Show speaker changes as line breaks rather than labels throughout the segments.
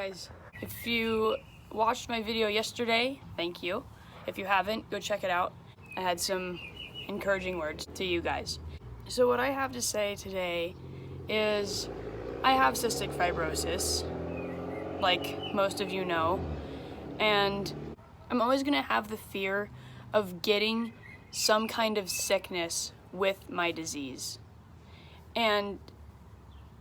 guys. If you watched my video yesterday, thank you. If you haven't, go check it out. I had some encouraging words to you guys. So what I have to say today is I have cystic fibrosis, like most of you know, and I'm always gonna have the fear of getting some kind of sickness with my disease. And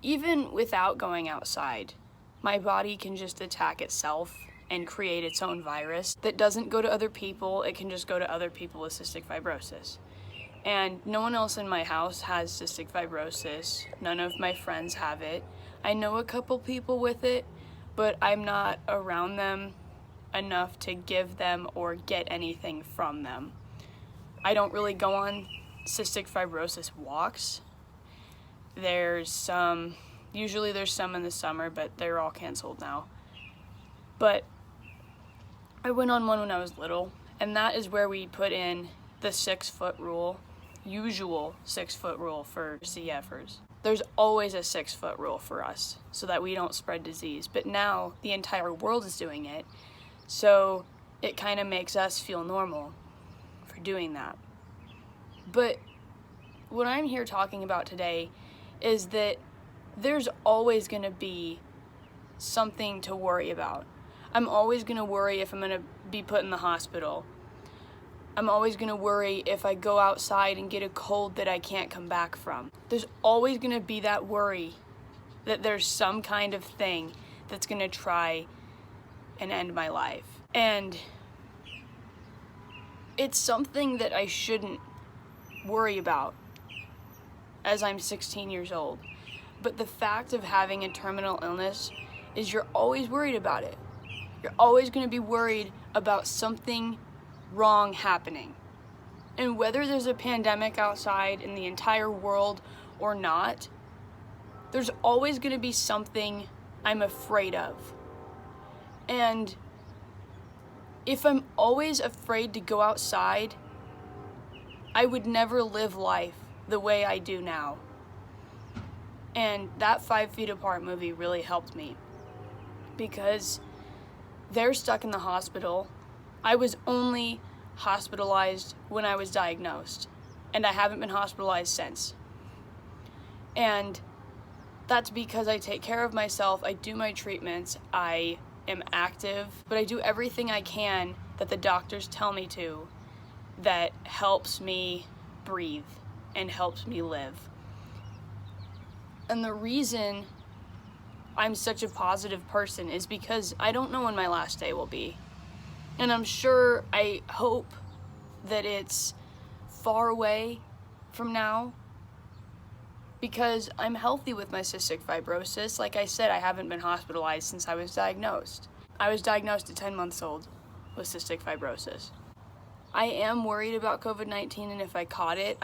even without going outside, my body can just attack itself and create its own virus that doesn't go to other people. It can just go to other people with cystic fibrosis. And no one else in my house has cystic fibrosis. None of my friends have it. I know a couple people with it, but I'm not around them enough to give them or get anything from them. I don't really go on cystic fibrosis walks. Usually there's some in the summer, but they're all canceled now. But I went on one when I was little, and that is where we put in the 6-foot rule, usual 6-foot rule for CFers. There's always a 6-foot rule for us so that we don't spread disease. But now the entire world is doing it, so it kind of makes us feel normal for doing that. But what I'm here talking about today is that there's always going to be something to worry about. I'm always going to worry if I'm going to be put in the hospital. I'm always going to worry if I go outside and get a cold that I can't come back from. There's always going to be that worry that there's some kind of thing that's going to try and end my life. And it's something that I shouldn't worry about as I'm 16 years old. But the fact of having a terminal illness is you're always worried about it. You're always going to be worried about something wrong happening. And whether there's a pandemic outside in the entire world or not, there's always going to be something I'm afraid of. And if I'm always afraid to go outside, I would never live life the way I do now. And that 5 Feet Apart movie really helped me because they're stuck in the hospital. I was only hospitalized when I was diagnosed, and I haven't been hospitalized since. And that's because I take care of myself, I do my treatments, I am active, but I do everything I can that the doctors tell me to that helps me breathe and helps me live. And the reason I'm such a positive person is because I don't know when my last day will be. And I hope that it's far away from now because I'm healthy with my cystic fibrosis. Like I said, I haven't been hospitalized since I was diagnosed. I was diagnosed at 10 months old with cystic fibrosis. I am worried about COVID-19, and if I caught it,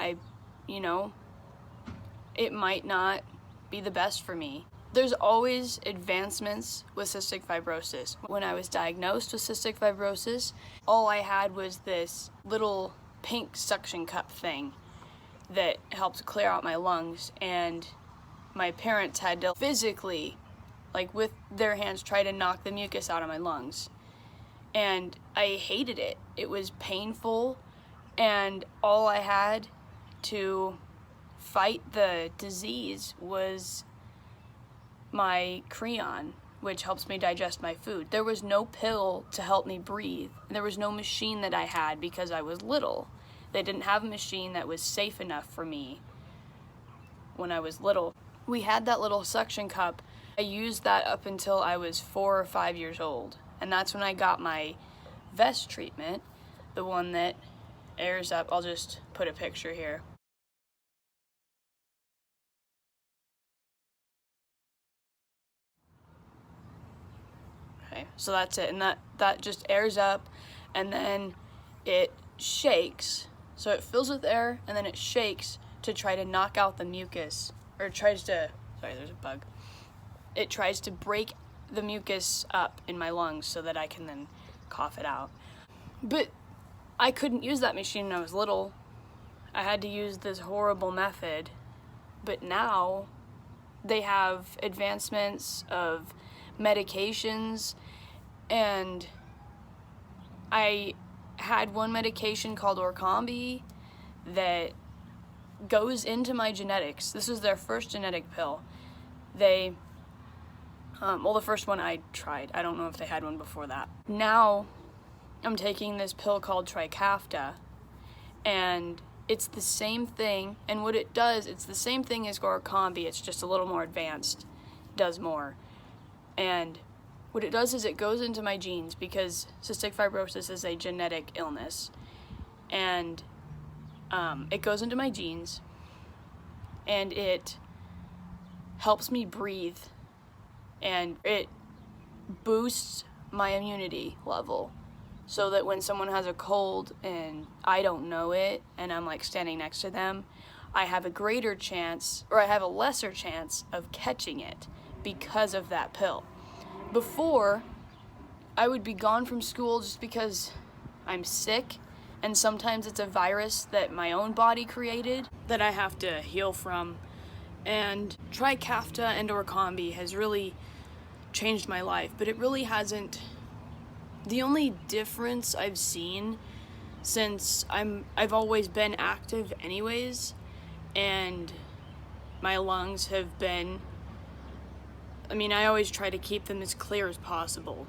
it might not be the best for me. There's always advancements with cystic fibrosis. When I was diagnosed with cystic fibrosis, all I had was this little pink suction cup thing that helped clear out my lungs, and my parents had to physically, with their hands, try to knock the mucus out of my lungs. And I hated it. It was painful, and all I had to fight the disease was my Creon, which helps me digest my food. There was no pill to help me breathe. There was no machine that I had because I was little. They didn't have a machine that was safe enough for me when I was little. We had that little suction cup. I used that up until I was 4 or 5 years old. And that's when I got my vest treatment, the one that airs up. I'll just put a picture here. Okay, so that's it, and that just airs up, and then it shakes. So it fills with air, and then it shakes to try to knock out the mucus, or there's a bug. It tries to break the mucus up in my lungs so that I can then cough it out. But I couldn't use that machine when I was little. I had to use this horrible method. But now they have advancements of medications, and I had one medication called Orkambi that goes into my genetics. This was their first genetic pill. The first one I tried. I don't know if they had one before that. Now I'm taking this pill called Trikafta, and it's the same thing, and what it does, it's the same thing as Orkambi, it's just a little more advanced, does more. And what it does is it goes into my genes, because cystic fibrosis is a genetic illness, and it goes into my genes, and it helps me breathe, and it boosts my immunity level, so that when someone has a cold and I don't know it, and I'm like standing next to them, I have a greater chance, or I have a lesser chance of catching it because of that pill. Before, I would be gone from school just because I'm sick, and sometimes it's a virus that my own body created that I have to heal from. And Trikafta and Orkambi has really changed my life, but it really hasn't. The only difference I've seen, since I've always been active anyways, and my lungs have been, I always try to keep them as clear as possible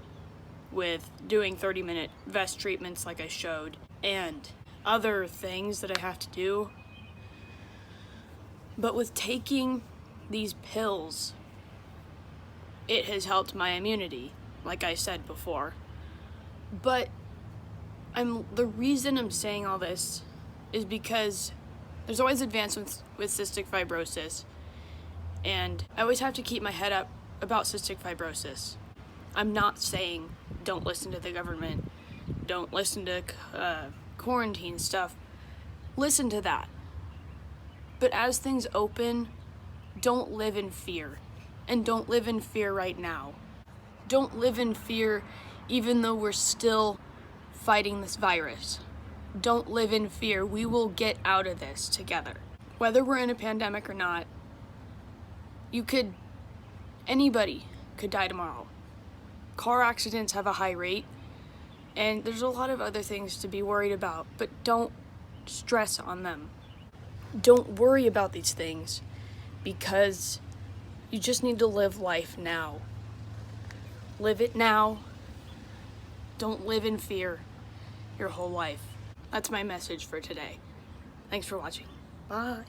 with doing 30-minute vest treatments like I showed, and other things that I have to do. But with taking these pills, it has helped my immunity, like I said before. But the reason I'm saying all this is because there's always advancements with cystic fibrosis, and I always have to keep my head up about cystic fibrosis. I'm not saying don't listen to the government, don't listen to quarantine stuff. Listen to that. But as things open, don't live in fear. And don't live in fear right now. Don't live in fear even though we're still fighting this virus. Don't live in fear. We will get out of this together. Whether we're in a pandemic or not, anybody could die tomorrow. Car accidents have a high rate, and there's a lot of other things to be worried about, but don't stress on them. Don't worry about these things, because you just need to live life now. Live it now. Don't live in fear your whole life. That's my message for today. Thanks for watching. Bye.